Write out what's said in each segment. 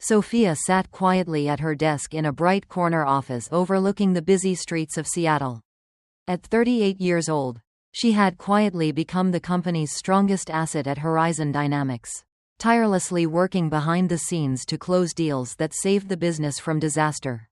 Sophia sat quietly at her desk in a bright corner office overlooking the busy streets of Seattle. At 38 years old, she had quietly become the company's strongest asset at Horizon Dynamics, tirelessly working behind the scenes to close deals that saved the business from disaster.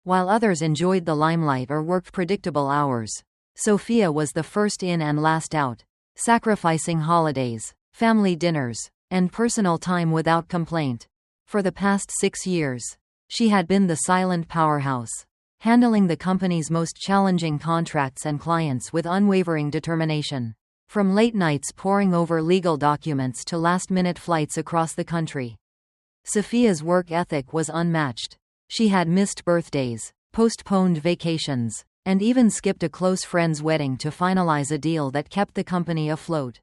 While others enjoyed the limelight or worked predictable hours, Sophia was the first in and last out, sacrificing holidays, family dinners, and personal time without complaint. For the past 6 years, she had been the silent powerhouse, handling the company's most challenging contracts and clients with unwavering determination. From late nights poring over legal documents to last-minute flights across the country, Sophia's work ethic was unmatched. She had missed birthdays, postponed vacations, and even skipped a close friend's wedding to finalize a deal that kept the company afloat.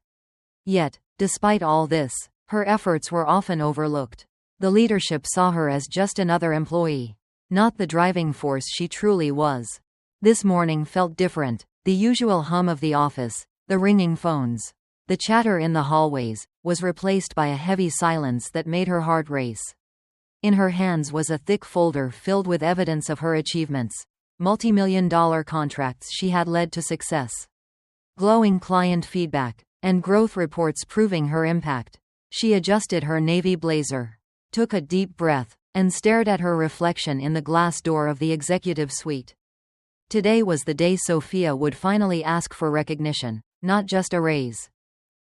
Yet, despite all this, her efforts were often overlooked. The leadership saw her as just another employee, not the driving force she truly was. This morning felt different. The usual hum of the office, the ringing phones, the chatter in the hallways, was replaced by a heavy silence that made her heart race. In her hands was a thick folder filled with evidence of her achievements, multi-million-dollar contracts she had led to success, glowing client feedback, and growth reports proving her impact. She adjusted her navy blazer, took a deep breath, and stared at her reflection in the glass door of the executive suite. Today was the day Sophia would finally ask for recognition, not just a raise,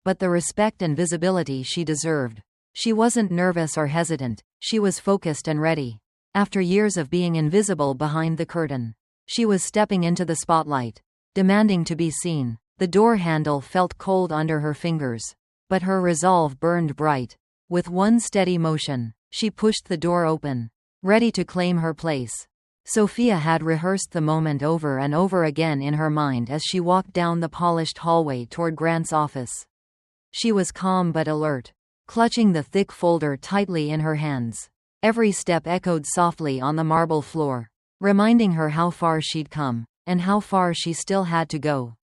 but the respect and visibility she deserved. She wasn't nervous or hesitant, she was focused and ready. After years of being invisible behind the curtain, she was stepping into the spotlight, demanding to be seen. The door handle felt cold under her fingers, but her resolve burned bright. With one steady motion, she pushed the door open, ready to claim her place. Sophia had rehearsed the moment over and over again in her mind as she walked down the polished hallway toward Grant's office. She was calm but alert, clutching the thick folder tightly in her hands. Every step echoed softly on the marble floor, reminding her how far she'd come, and how far she still had to go.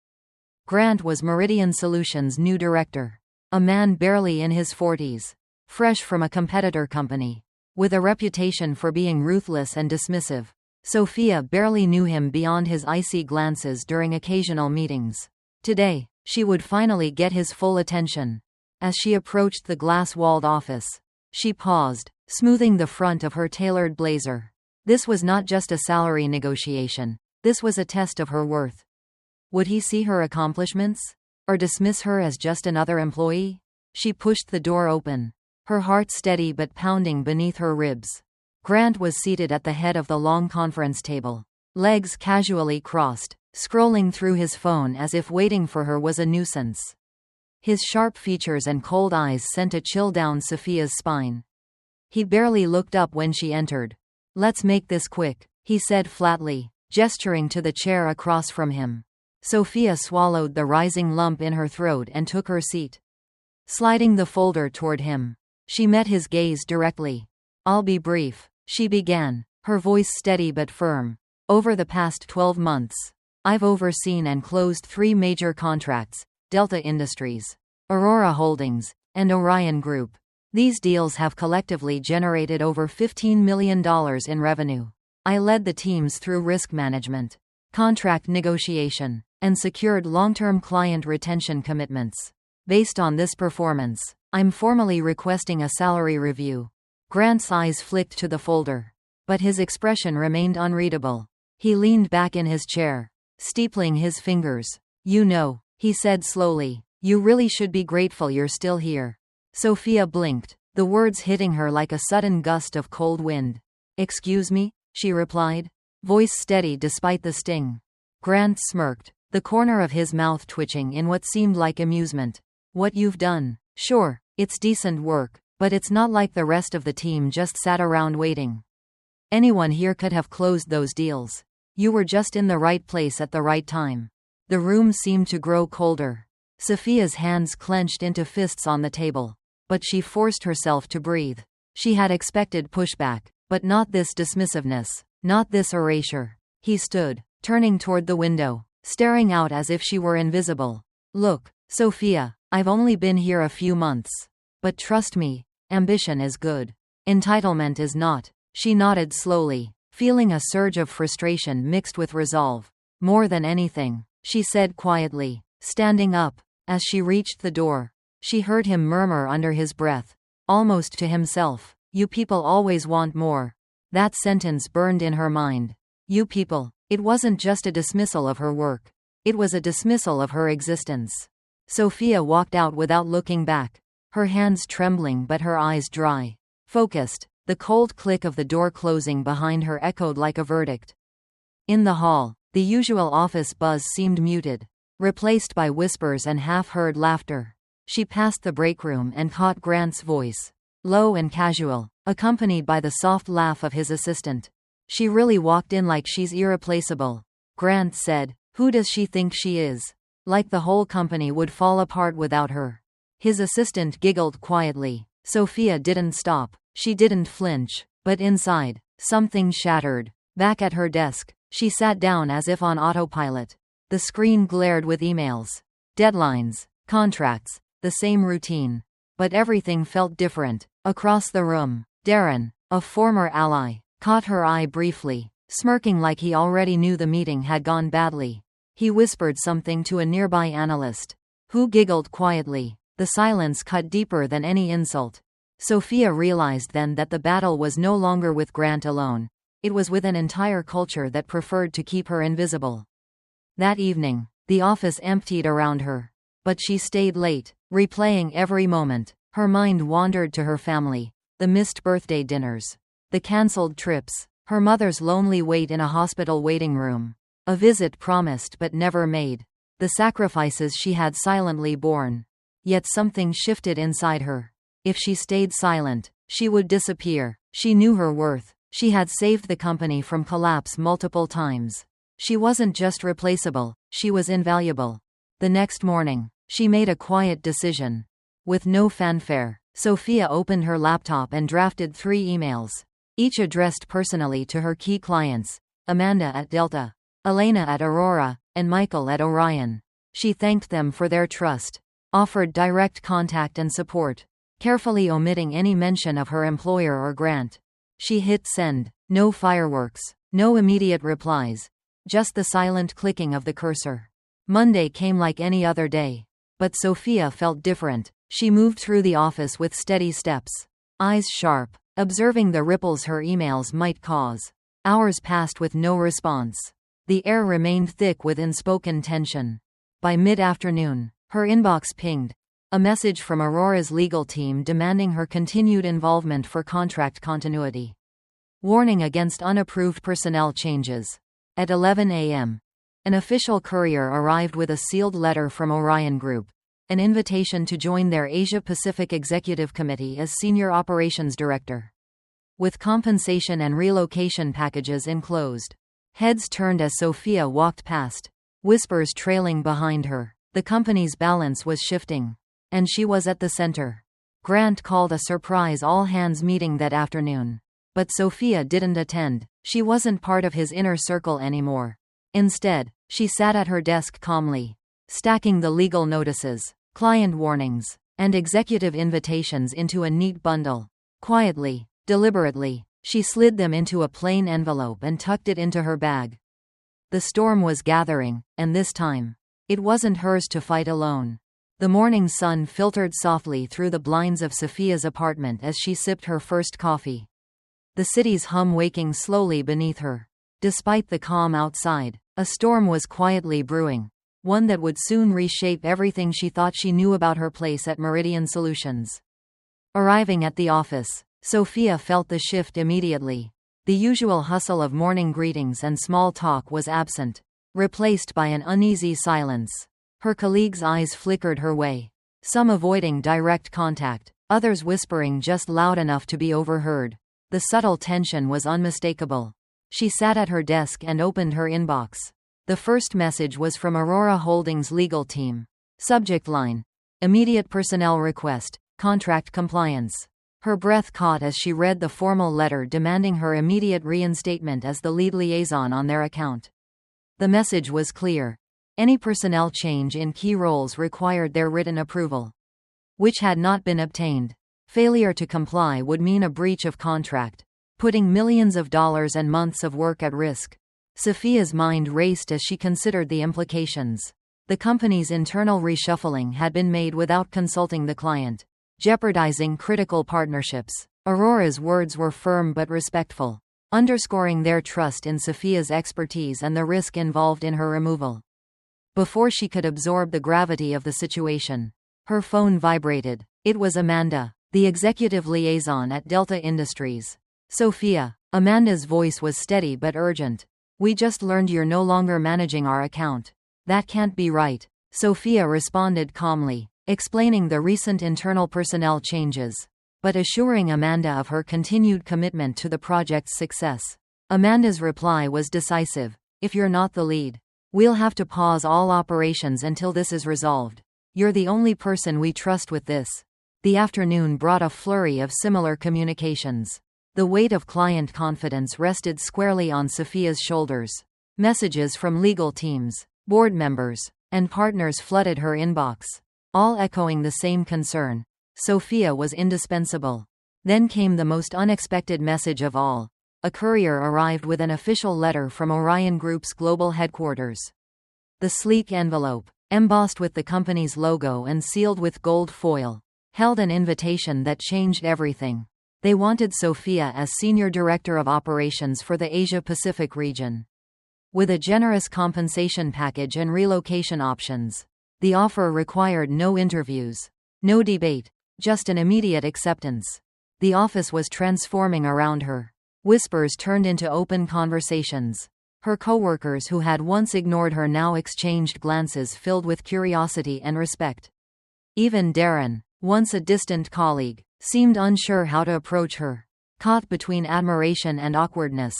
Grant was Meridian Solutions' new director, a man barely in his 40s, fresh from a competitor company, with a reputation for being ruthless and dismissive. Sophia barely knew him beyond his icy glances during occasional meetings. Today, she would finally get his full attention. As she approached the glass-walled office, she paused, smoothing the front of her tailored blazer. This was not just a salary negotiation. This was a test of her worth. Would he see her accomplishments, or dismiss her as just another employee? She pushed the door open, her heart steady but pounding beneath her ribs. Grant was seated at the head of the long conference table, legs casually crossed, scrolling through his phone as if waiting for her was a nuisance. His sharp features and cold eyes sent a chill down Sophia's spine. He barely looked up when she entered. "Let's make this quick," he said flatly, gesturing to the chair across from him. Sophia swallowed the rising lump in her throat and took her seat. Sliding the folder toward him, she met his gaze directly. "I'll be brief," she began, her voice steady but firm. "Over the past 12 months, I've overseen and closed 3 major contracts: Delta Industries, Aurora Holdings, and Orion Group. These deals have collectively generated over $15 million in revenue. I led the teams through risk management, contract negotiation, and secured long-term client retention commitments. Based on this performance, I'm formally requesting a salary review." Grant's eyes flicked to the folder, but his expression remained unreadable. He leaned back in his chair, steepling his fingers. "You know," he said slowly, "you really should be grateful you're still here." Sophia blinked, the words hitting her like a sudden gust of cold wind. "Excuse me?" she replied, voice steady despite the sting. Grant smirked, the corner of his mouth twitching in what seemed like amusement. "What you've done? Sure, it's decent work, but it's not like the rest of the team just sat around waiting. Anyone here could have closed those deals. You were just in the right place at the right time." The room seemed to grow colder. Sophia's hands clenched into fists on the table, but she forced herself to breathe. She had expected pushback, but not this dismissiveness, not this erasure. He stood, turning toward the window, staring out as if she were invisible. "Look, Sophia, I've only been here a few months. But trust me, ambition is good. Entitlement is not. She nodded slowly, feeling a surge of frustration mixed with resolve. More than anything, she said quietly, standing up. As she reached the door, she heard him murmur under his breath, almost to himself, "You people always want more." That sentence burned in her mind. You people. It wasn't just a dismissal of her work. It was a dismissal of her existence. Sophia walked out without looking back, her hands trembling but her eyes dry. Focused, the cold click of the door closing behind her echoed like a verdict. In the hall, the usual office buzz seemed muted, replaced by whispers and half-heard laughter. She passed the break room and caught Grant's voice, low and casual, accompanied by the soft laugh of his assistant. "She really walked in like she's irreplaceable," Grant said. "Who does she think she is? Like the whole company would fall apart without her." His assistant giggled quietly. Sophia didn't stop. She didn't flinch. But inside, something shattered. Back at her desk, she sat down as if on autopilot. The screen glared with emails, deadlines, contracts, the same routine. But everything felt different. Across the room, Darren, a former ally, caught her eye briefly, smirking like he already knew the meeting had gone badly. He whispered something to a nearby analyst, who giggled quietly. The silence cut deeper than any insult. Sophia realized then that the battle was no longer with Grant alone. It was with an entire culture that preferred to keep her invisible. That evening, the office emptied around her. But she stayed late, replaying every moment. Her mind wandered to her family, the missed birthday dinners, the cancelled trips, her mother's lonely wait in a hospital waiting room, a visit promised but never made, the sacrifices she had silently borne. Yet something shifted inside her. If she stayed silent, she would disappear. She knew her worth. She had saved the company from collapse multiple times. She wasn't just replaceable, she was invaluable. The next morning, she made a quiet decision. With no fanfare, Sophia opened her laptop and drafted 3 emails, each addressed personally to her key clients: Amanda at Delta, Elena at Aurora, and Michael at Orion. She thanked them for their trust, offered direct contact and support, carefully omitting any mention of her employer or Grant. She hit send. No fireworks, no immediate replies, just the silent clicking of the cursor. Monday came like any other day. But Sophia felt different. She moved through the office with steady steps, eyes sharp, observing the ripples her emails might cause. Hours passed with no response. The air remained thick with unspoken tension. By mid-afternoon, her inbox pinged. A message from Aurora's legal team demanding her continued involvement for contract continuity. Warning against unapproved personnel changes. At 11 a.m., an official courier arrived with a sealed letter from Orion Group, an invitation to join their Asia-Pacific Executive Committee as Senior Operations Director. With compensation and relocation packages enclosed. Heads turned as Sophia walked past, whispers trailing behind her. The company's balance was shifting, and she was at the center. Grant called a surprise all-hands meeting that afternoon. But Sophia didn't attend. She wasn't part of his inner circle anymore. Instead, she sat at her desk calmly, stacking the legal notices, client warnings, and executive invitations into a neat bundle. Quietly, deliberately, she slid them into a plain envelope and tucked it into her bag. The storm was gathering, and this time, it wasn't hers to fight alone. The morning sun filtered softly through the blinds of Sophia's apartment as she sipped her first coffee. The city's hum waking slowly beneath her. Despite the calm outside, a storm was quietly brewing, one that would soon reshape everything she thought she knew about her place at Meridian Solutions. Arriving at the office, Sophia felt the shift immediately. The usual hustle of morning greetings and small talk was absent, replaced by an uneasy silence. Her colleagues' eyes flickered her way, some avoiding direct contact, others whispering just loud enough to be overheard. The subtle tension was unmistakable. She sat at her desk and opened her inbox. The first message was from Aurora Holdings' legal team. Subject line: Immediate personnel request, contract compliance. Her breath caught as she read the formal letter demanding her immediate reinstatement as the lead liaison on their account. The message was clear. Any personnel change in key roles required their written approval, which had not been obtained. Failure to comply would mean a breach of contract, putting millions of dollars and months of work at risk. Sophia's mind raced as she considered the implications. The company's internal reshuffling had been made without consulting the client, jeopardizing critical partnerships. Aurora's words were firm but respectful, underscoring their trust in Sophia's expertise and the risk involved in her removal. Before she could absorb the gravity of the situation, her phone vibrated. It was Amanda, the executive liaison at Delta Industries. "Sophia." Amanda's voice was steady but urgent. "We just learned you're no longer managing our account." "That can't be right," Sophia responded calmly, explaining the recent internal personnel changes, but assuring Amanda of her continued commitment to the project's success. Amanda's reply was decisive. "If you're not the lead, we'll have to pause all operations until this is resolved. You're the only person we trust with this." The afternoon brought a flurry of similar communications. The weight of client confidence rested squarely on Sophia's shoulders. Messages from legal teams, board members, and partners flooded her inbox, all echoing the same concern. Sophia was indispensable. Then came the most unexpected message of all. A courier arrived with an official letter from Orion Group's global headquarters. The sleek envelope, embossed with the company's logo and sealed with gold foil, held an invitation that changed everything. They wanted Sophia as Senior Director of Operations for the Asia-Pacific region, with a generous compensation package and relocation options. The offer required no interviews, no debate, just an immediate acceptance. The office was transforming around her. Whispers turned into open conversations. Her coworkers who had once ignored her now exchanged glances filled with curiosity and respect. Even Darren, once a distant colleague, seemed unsure how to approach her, caught between admiration and awkwardness.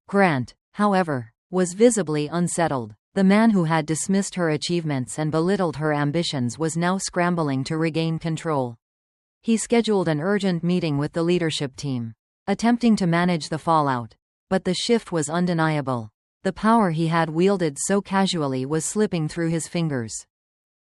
Grant, however, was visibly unsettled. The man who had dismissed her achievements and belittled her ambitions was now scrambling to regain control. He scheduled an urgent meeting with the leadership team, attempting to manage the fallout. But the shift was undeniable. The power he had wielded so casually was slipping through his fingers.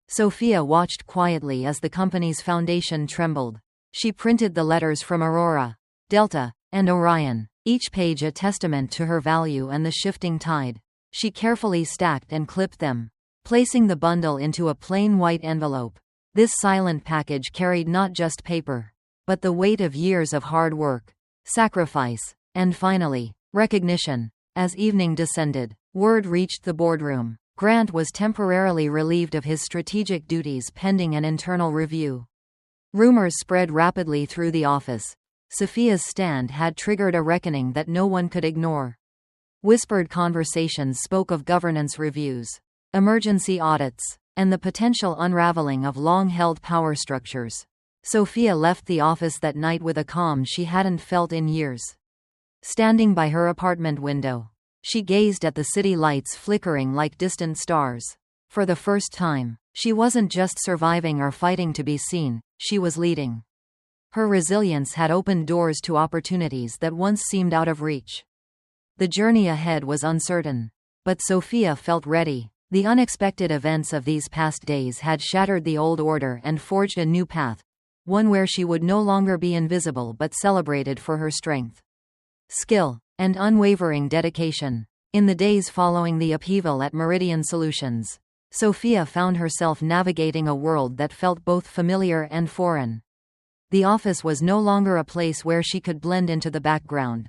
Sophia watched quietly as the company's foundation trembled. She printed the letters from Aurora, Delta, and Orion, each page a testament to her value and the shifting tide. She carefully stacked and clipped them, placing the bundle into a plain white envelope. This silent package carried not just paper, but the weight of years of hard work, sacrifice, and finally, recognition. As evening descended, word reached the boardroom. Grant was temporarily relieved of his strategic duties pending an internal review. Rumors spread rapidly through the office. Sophia's stand had triggered a reckoning that no one could ignore. Whispered conversations spoke of governance reviews, emergency audits, and the potential unraveling of long-held power structures. Sophia left the office that night with a calm she hadn't felt in years. Standing by her apartment window, she gazed at the city lights flickering like distant stars. For the first time, she wasn't just surviving or fighting to be seen, she was leading. Her resilience had opened doors to opportunities that once seemed out of reach. The journey ahead was uncertain, but Sophia felt ready. The unexpected events of these past days had shattered the old order and forged a new path, one where she would no longer be invisible but celebrated for her strength, skill, and unwavering dedication. In the days following the upheaval at Meridian Solutions, Sophia found herself navigating a world that felt both familiar and foreign. The office was no longer a place where she could blend into the background.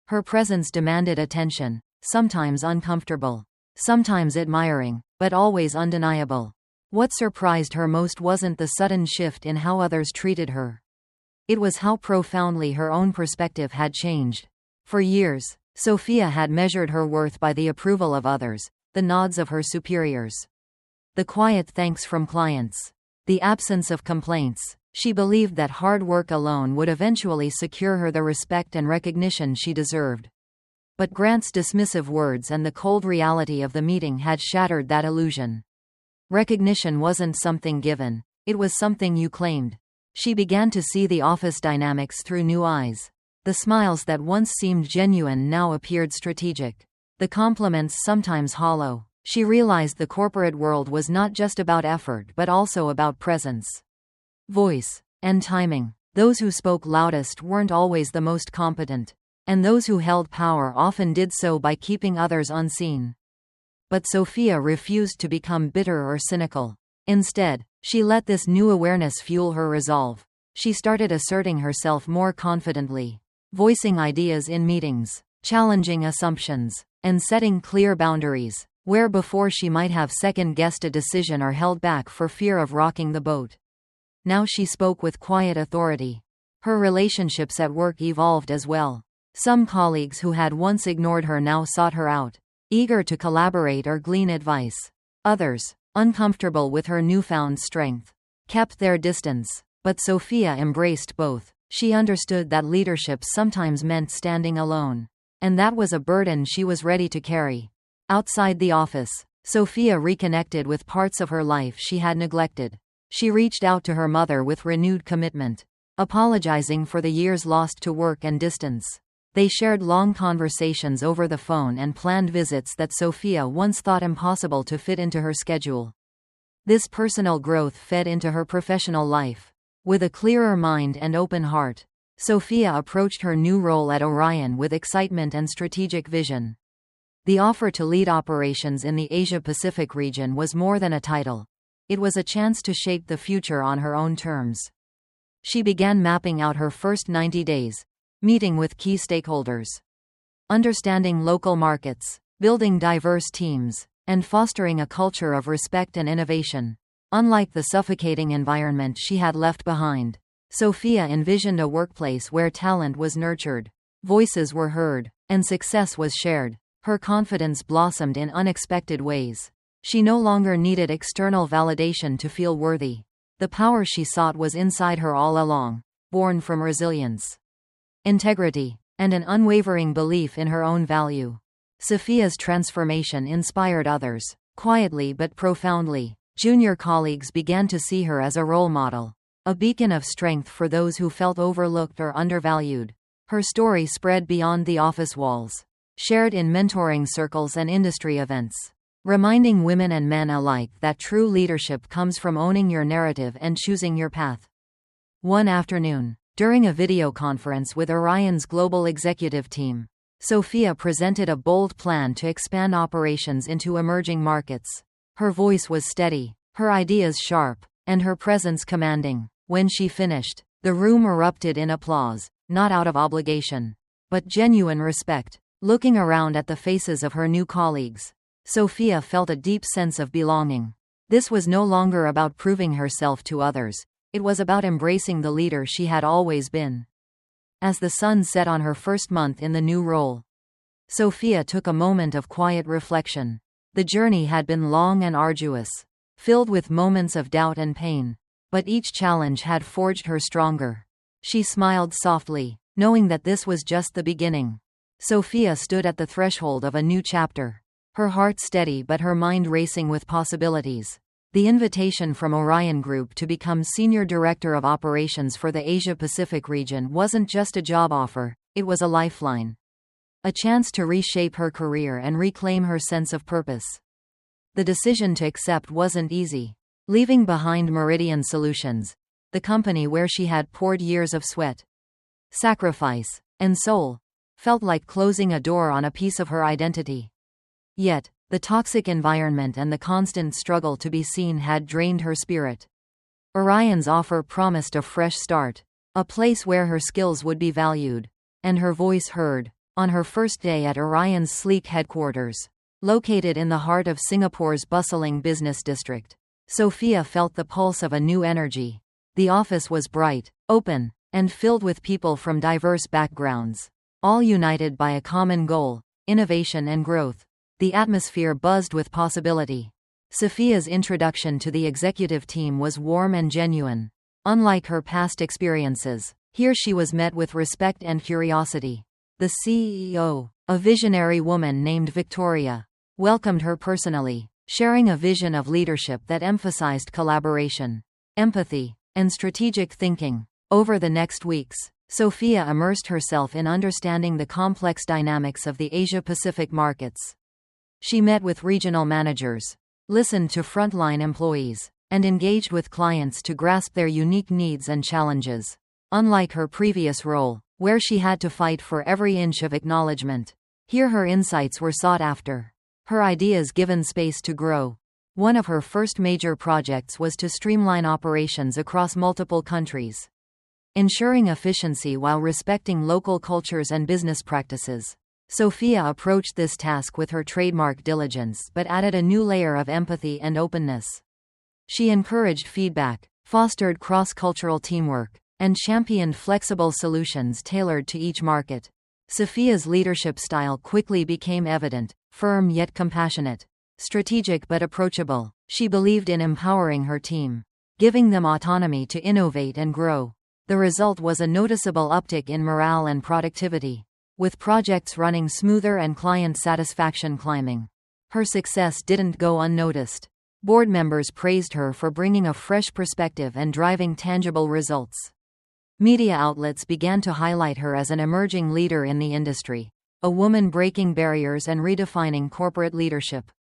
Her presence demanded attention, sometimes uncomfortable, sometimes admiring, but always undeniable. What surprised her most wasn't the sudden shift in how others treated her. It was how profoundly her own perspective had changed. For years, Sophia had measured her worth by the approval of others, the nods of her superiors, the quiet thanks from clients, the absence of complaints. She believed that hard work alone would eventually secure her the respect and recognition she deserved. But Grant's dismissive words and the cold reality of the meeting had shattered that illusion. Recognition wasn't something given, it was something you claimed. She began to see the office dynamics through new eyes. The smiles that once seemed genuine now appeared strategic. The compliments sometimes hollow. She realized the corporate world was not just about effort but also about presence, voice, and timing. Those who spoke loudest weren't always the most competent, and those who held power often did so by keeping others unseen. But Sophia refused to become bitter or cynical. Instead, she let this new awareness fuel her resolve. She started asserting herself more confidently, voicing ideas in meetings, challenging assumptions, and setting clear boundaries, where before she might have second-guessed a decision or held back for fear of rocking the boat. Now she spoke with quiet authority. Her relationships at work evolved as well. Some colleagues who had once ignored her now sought her out, eager to collaborate or glean advice. Others, uncomfortable with her newfound strength, kept their distance. But Sophia embraced both. She understood that leadership sometimes meant standing alone, and that was a burden she was ready to carry. Outside the office, Sophia reconnected with parts of her life she had neglected. She reached out to her mother with renewed commitment, apologizing for the years lost to work and distance. They shared long conversations over the phone and planned visits that Sophia once thought impossible to fit into her schedule. This personal growth fed into her professional life. With a clearer mind and open heart, Sophia approached her new role at Orion with excitement and strategic vision. The offer to lead operations in the Asia-Pacific region was more than a title. It was a chance to shape the future on her own terms. She began mapping out her first 90 days, meeting with key stakeholders, understanding local markets, building diverse teams, and fostering a culture of respect and innovation. Unlike the suffocating environment she had left behind, Sophia envisioned a workplace where talent was nurtured, voices were heard, and success was shared. Her confidence blossomed in unexpected ways. She no longer needed external validation to feel worthy. The power she sought was inside her all along, born from resilience, integrity, and an unwavering belief in her own value. Sophia's transformation inspired others, quietly but profoundly. Junior colleagues began to see her as a role model, a beacon of strength for those who felt overlooked or undervalued. Her story spread beyond the office walls, shared in mentoring circles and industry events, reminding women and men alike that true leadership comes from owning your narrative and choosing your path. One afternoon, during a video conference with Orion's global executive team, Sophia presented a bold plan to expand operations into emerging markets. Her voice was steady, her ideas sharp, and her presence commanding. When she finished, the room erupted in applause, not out of obligation, but genuine respect. Looking around at the faces of her new colleagues, Sophia felt a deep sense of belonging. This was no longer about proving herself to others, it was about embracing the leader she had always been. As the sun set on her first month in the new role, Sophia took a moment of quiet reflection. The journey had been long and arduous, filled with moments of doubt and pain, but each challenge had forged her stronger. She smiled softly, knowing that this was just the beginning. Sophia stood at the threshold of a new chapter, her heart steady but her mind racing with possibilities. The invitation from Orion Group to become Senior Director of Operations for the Asia-Pacific region wasn't just a job offer, it was a lifeline. A chance to reshape her career and reclaim her sense of purpose. The decision to accept wasn't easy. Leaving behind Meridian Solutions, the company where she had poured years of sweat, sacrifice, and soul, felt like closing a door on a piece of her identity. Yet, the toxic environment and the constant struggle to be seen had drained her spirit. Orion's offer promised a fresh start, a place where her skills would be valued, and her voice heard. On her first day at Orion's sleek headquarters, located in the heart of Singapore's bustling business district, Sophia felt the pulse of a new energy. The office was bright, open, and filled with people from diverse backgrounds, all united by a common goal, innovation and growth. The atmosphere buzzed with possibility. Sophia's introduction to the executive team was warm and genuine. Unlike her past experiences, here she was met with respect and curiosity. The CEO, a visionary woman named Victoria, welcomed her personally, sharing a vision of leadership that emphasized collaboration, empathy, and strategic thinking. Over the next weeks, Sophia immersed herself in understanding the complex dynamics of the Asia-Pacific markets. She met with regional managers, listened to frontline employees, and engaged with clients to grasp their unique needs and challenges. Unlike her previous role, where she had to fight for every inch of acknowledgement, here her insights were sought after. Her ideas given space to grow. One of her first major projects was to streamline operations across multiple countries, ensuring efficiency while respecting local cultures and business practices. Sophia approached this task with her trademark diligence but added a new layer of empathy and openness. She encouraged feedback, fostered cross-cultural teamwork, and championed flexible solutions tailored to each market. Sophia's leadership style quickly became evident, firm yet compassionate, strategic but approachable. She believed in empowering her team, giving them autonomy to innovate and grow. The result was a noticeable uptick in morale and productivity, with projects running smoother and client satisfaction climbing. Her success didn't go unnoticed. Board members praised her for bringing a fresh perspective and driving tangible results. Media outlets began to highlight her as an emerging leader in the industry, a woman breaking barriers and redefining corporate leadership.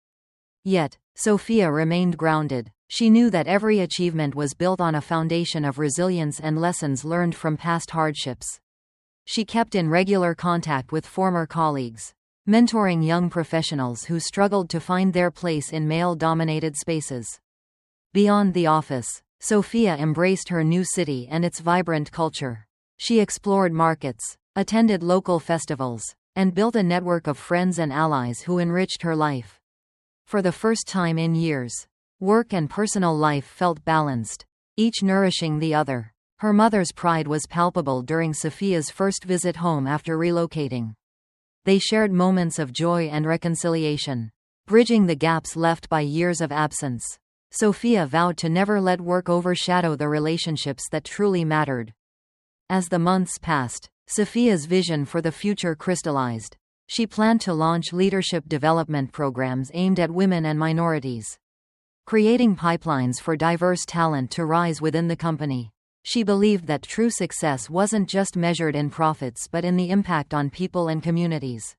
Yet, Sophia remained grounded. She knew that every achievement was built on a foundation of resilience and lessons learned from past hardships. She kept in regular contact with former colleagues, mentoring young professionals who struggled to find their place in male-dominated spaces. Beyond the office, Sophia embraced her new city and its vibrant culture. She explored markets, attended local festivals, and built a network of friends and allies who enriched her life. For the first time in years, work and personal life felt balanced, each nourishing the other. Her mother's pride was palpable during Sophia's first visit home after relocating. They shared moments of joy and reconciliation, bridging the gaps left by years of absence. Sophia vowed to never let work overshadow the relationships that truly mattered. As the months passed, Sophia's vision for the future crystallized. She planned to launch leadership development programs aimed at women and minorities, creating pipelines for diverse talent to rise within the company. She believed that true success wasn't just measured in profits but in the impact on people and communities.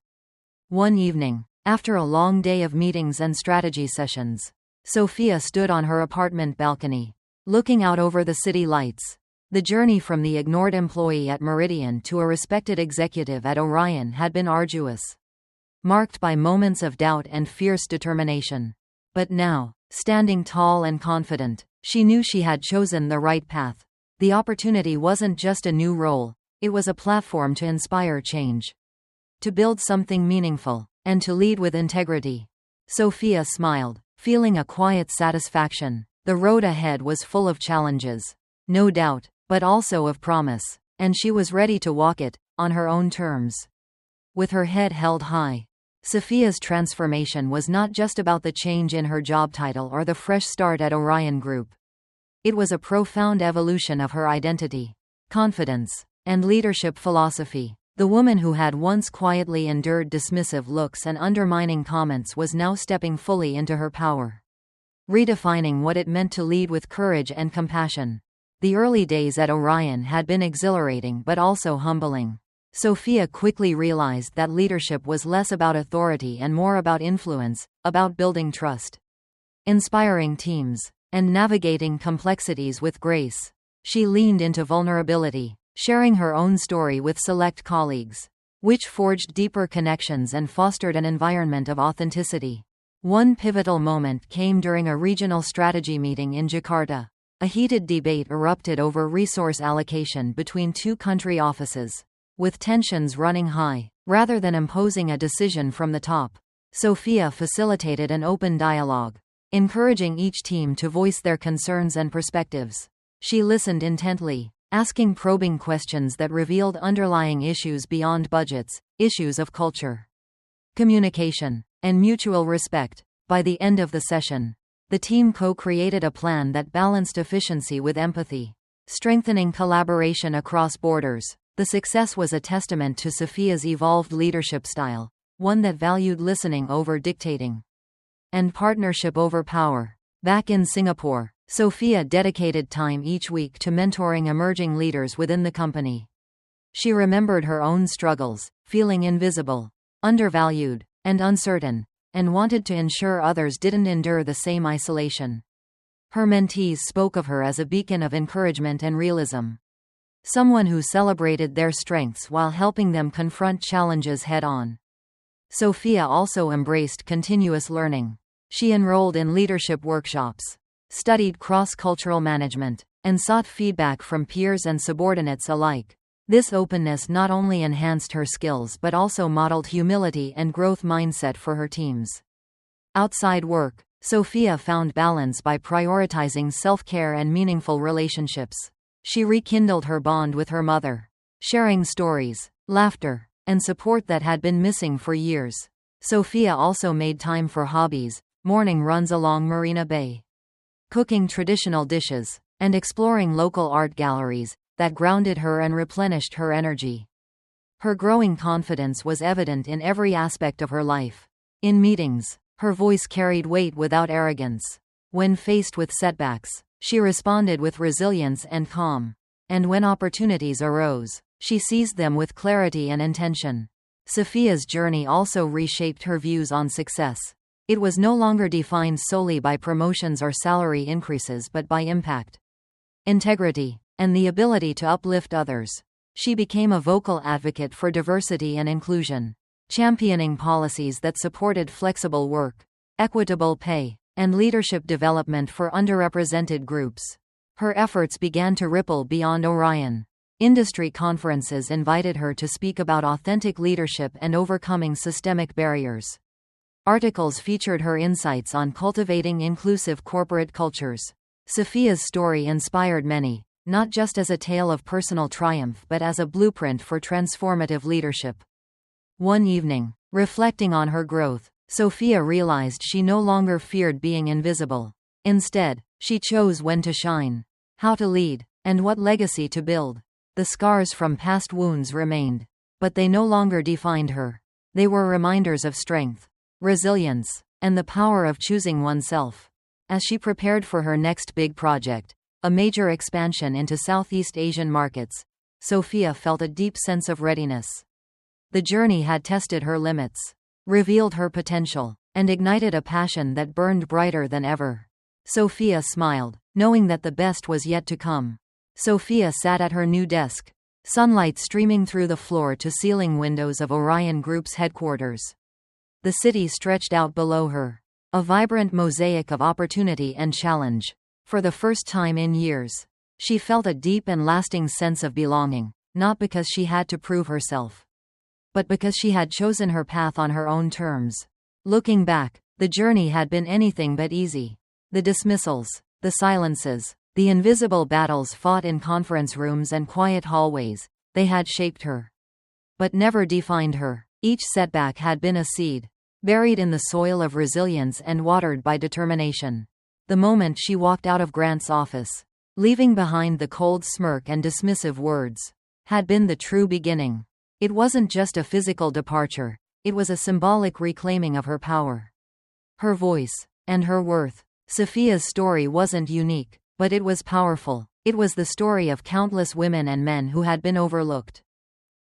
One evening, after a long day of meetings and strategy sessions, Sophia stood on her apartment balcony, looking out over the city lights. The journey from the ignored employee at Meridian to a respected executive at Orion had been arduous, marked by moments of doubt and fierce determination. But now, standing tall and confident, she knew she had chosen the right path. The opportunity wasn't just a new role, it was a platform to inspire change, to build something meaningful, and to lead with integrity. Sophia smiled, feeling a quiet satisfaction. The road ahead was full of challenges, no doubt, but also of promise, and she was ready to walk it, on her own terms. With her head held high, Sophia's transformation was not just about the change in her job title or the fresh start at Orion Group. It was a profound evolution of her identity, confidence, and leadership philosophy. The woman who had once quietly endured dismissive looks and undermining comments was now stepping fully into her power, redefining what it meant to lead with courage and compassion. The early days at Orion had been exhilarating but also humbling. Sophia quickly realized that leadership was less about authority and more about influence, about building trust, inspiring teams, and navigating complexities with grace. She leaned into vulnerability, sharing her own story with select colleagues, which forged deeper connections and fostered an environment of authenticity. One pivotal moment came during a regional strategy meeting in Jakarta. A heated debate erupted over resource allocation between two country offices, with tensions running high. Rather than imposing a decision from the top, Sophia facilitated an open dialogue, encouraging each team to voice their concerns and perspectives. She listened intently, asking probing questions that revealed underlying issues beyond budgets, issues of culture, communication, and mutual respect. By the end of the session, the team co-created a plan that balanced efficiency with empathy, strengthening collaboration across borders. The success was a testament to Sophia's evolved leadership style, one that valued listening over dictating, and partnership over power. Back in Singapore, Sophia dedicated time each week to mentoring emerging leaders within the company. She remembered her own struggles, feeling invisible, undervalued, and uncertain, and wanted to ensure others didn't endure the same isolation. Her mentees spoke of her as a beacon of encouragement and realism, someone who celebrated their strengths while helping them confront challenges head-on. Sophia also embraced continuous learning. She enrolled in leadership workshops, studied cross-cultural management, and sought feedback from peers and subordinates alike. This openness not only enhanced her skills but also modeled humility and growth mindset for her teams. Outside work, Sophia found balance by prioritizing self-care and meaningful relationships. She rekindled her bond with her mother, sharing stories, laughter, and support that had been missing for years. Sophia also made time for hobbies, morning runs along Marina Bay, cooking traditional dishes, and exploring local art galleries that grounded her and replenished her energy. Her growing confidence was evident in every aspect of her life. In meetings, her voice carried weight without arrogance. When faced with setbacks, she responded with resilience and calm. And when opportunities arose, she seized them with clarity and intention. Sophia's journey also reshaped her views on success. It was no longer defined solely by promotions or salary increases but by impact, integrity, and the ability to uplift others. She became a vocal advocate for diversity and inclusion, championing policies that supported flexible work, equitable pay, and leadership development for underrepresented groups. Her efforts began to ripple beyond Orion. Industry conferences invited her to speak about authentic leadership and overcoming systemic barriers. Articles featured her insights on cultivating inclusive corporate cultures. Sophia's story inspired many, not just as a tale of personal triumph but as a blueprint for transformative leadership. One evening, reflecting on her growth, Sophia realized she no longer feared being invisible. Instead, she chose when to shine, how to lead, and what legacy to build. The scars from past wounds remained, but they no longer defined her. They were reminders of strength, resilience, and the power of choosing oneself. As she prepared for her next big project, a major expansion into Southeast Asian markets, Sophia felt a deep sense of readiness. The journey had tested her limits, revealed her potential, and ignited a passion that burned brighter than ever. Sophia smiled, knowing that the best was yet to come. Sophia sat at her new desk, sunlight streaming through the floor-to-ceiling windows of Orion Group's headquarters. The city stretched out below her, a vibrant mosaic of opportunity and challenge. For the first time in years, she felt a deep and lasting sense of belonging, not because she had to prove herself, but because she had chosen her path on her own terms. Looking back, the journey had been anything but easy. The dismissals, the silences, the invisible battles fought in conference rooms and quiet hallways, they had shaped her, but never defined her. Each setback had been a seed, buried in the soil of resilience and watered by determination. The moment she walked out of Grant's office, leaving behind the cold smirk and dismissive words, had been the true beginning. It wasn't just a physical departure, it was a symbolic reclaiming of her power, her voice, and her worth. Sophia's story wasn't unique, but it was powerful. It was the story of countless women and men who had been overlooked,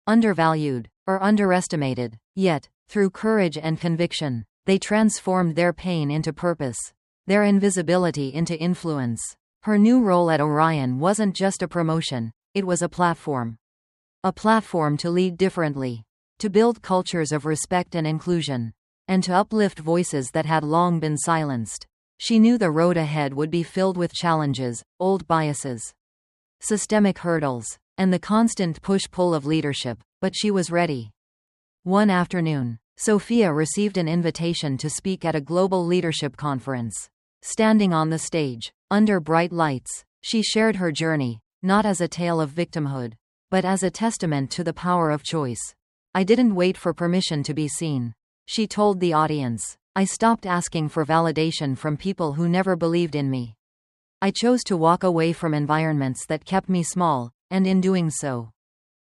undervalued, or underestimated. Yet, through courage and conviction, they transformed their pain into purpose, their invisibility into influence. Her new role at Orion wasn't just a promotion, it was a platform. A platform to lead differently, to build cultures of respect and inclusion, and to uplift voices that had long been silenced. She knew the road ahead would be filled with challenges, old biases, systemic hurdles, and the constant push-pull of leadership, but she was ready. One afternoon, Sophia received an invitation to speak at a global leadership conference. Standing on the stage, under bright lights, she shared her journey, not as a tale of victimhood, but as a testament to the power of choice. "I didn't wait for permission to be seen," she told the audience. "I stopped asking for validation from people who never believed in me. I chose to walk away from environments that kept me small, and in doing so,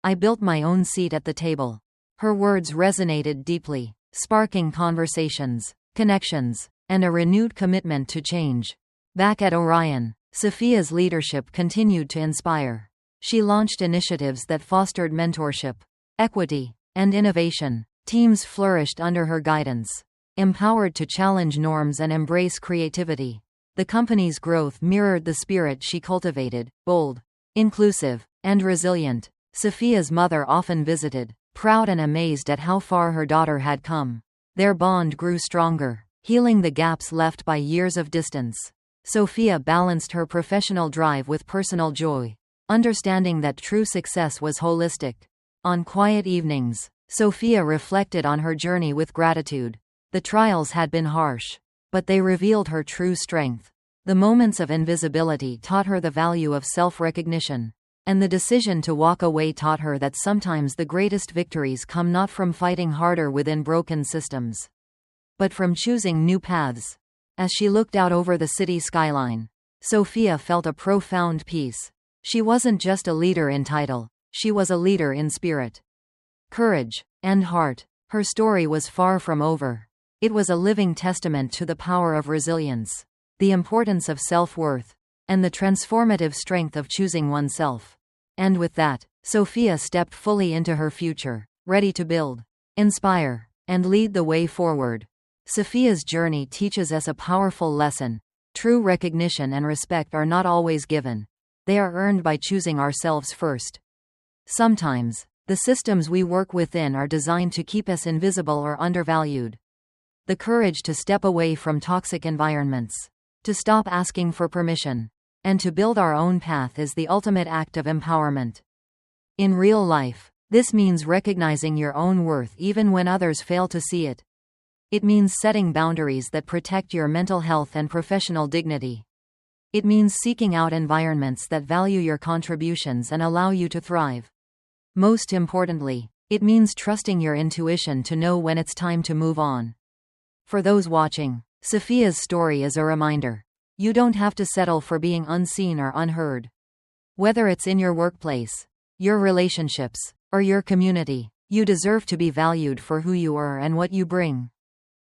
I built my own seat at the table." Her words resonated deeply, sparking conversations, connections, and a renewed commitment to change. Back at Orion, Sophia's leadership continued to inspire. She launched initiatives that fostered mentorship, equity, and innovation. Teams flourished under her guidance, empowered to challenge norms and embrace creativity. The company's growth mirrored the spirit she cultivated: bold, Inclusive and resilient, Sophia's mother often visited, proud and amazed at how far her daughter had come. Their bond grew stronger, healing the gaps left by years of distance. Sophia balanced her professional drive with personal joy, understanding that true success was holistic. On quiet evenings, Sophia reflected on her journey with gratitude. The trials had been harsh, but they revealed her true strength. The moments of invisibility taught her the value of self-recognition, and the decision to walk away taught her that sometimes the greatest victories come not from fighting harder within broken systems, but from choosing new paths. As she looked out over the city skyline, Sophia felt a profound peace. She wasn't just a leader in title, she was a leader in spirit, courage, and heart. Her story was far from over. It was a living testament to the power of resilience, the importance of self-worth, and the transformative strength of choosing oneself. And with that, Sophia stepped fully into her future, ready to build, inspire, and lead the way forward. Sophia's journey teaches us a powerful lesson. True recognition and respect are not always given. They are earned by choosing ourselves first. Sometimes, the systems we work within are designed to keep us invisible or undervalued. The courage to step away from toxic environments, to stop asking for permission, and to build our own path is the ultimate act of empowerment. In real life, this means recognizing your own worth even when others fail to see it. It means setting boundaries that protect your mental health and professional dignity. It means seeking out environments that value your contributions and allow you to thrive. Most importantly, it means trusting your intuition to know when it's time to move on. For those watching, Sophia's story is a reminder. You don't have to settle for being unseen or unheard. Whether it's in your workplace, your relationships, or your community, you deserve to be valued for who you are and what you bring.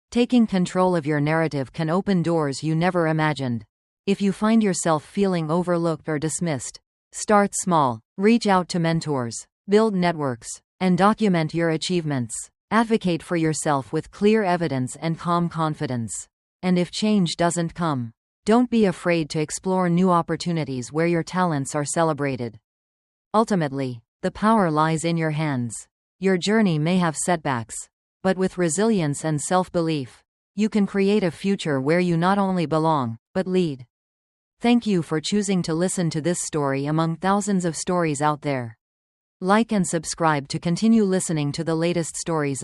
Taking control of your narrative can open doors you never imagined. If you find yourself feeling overlooked or dismissed, start small, reach out to mentors, build networks, and document your achievements. Advocate for yourself with clear evidence and calm confidence. And if change doesn't come, don't be afraid to explore new opportunities where your talents are celebrated. Ultimately, the power lies in your hands. Your journey may have setbacks, but with resilience and self-belief, you can create a future where you not only belong, but lead. Thank you for choosing to listen to this story among thousands of stories out there. Like and subscribe to continue listening to the latest stories.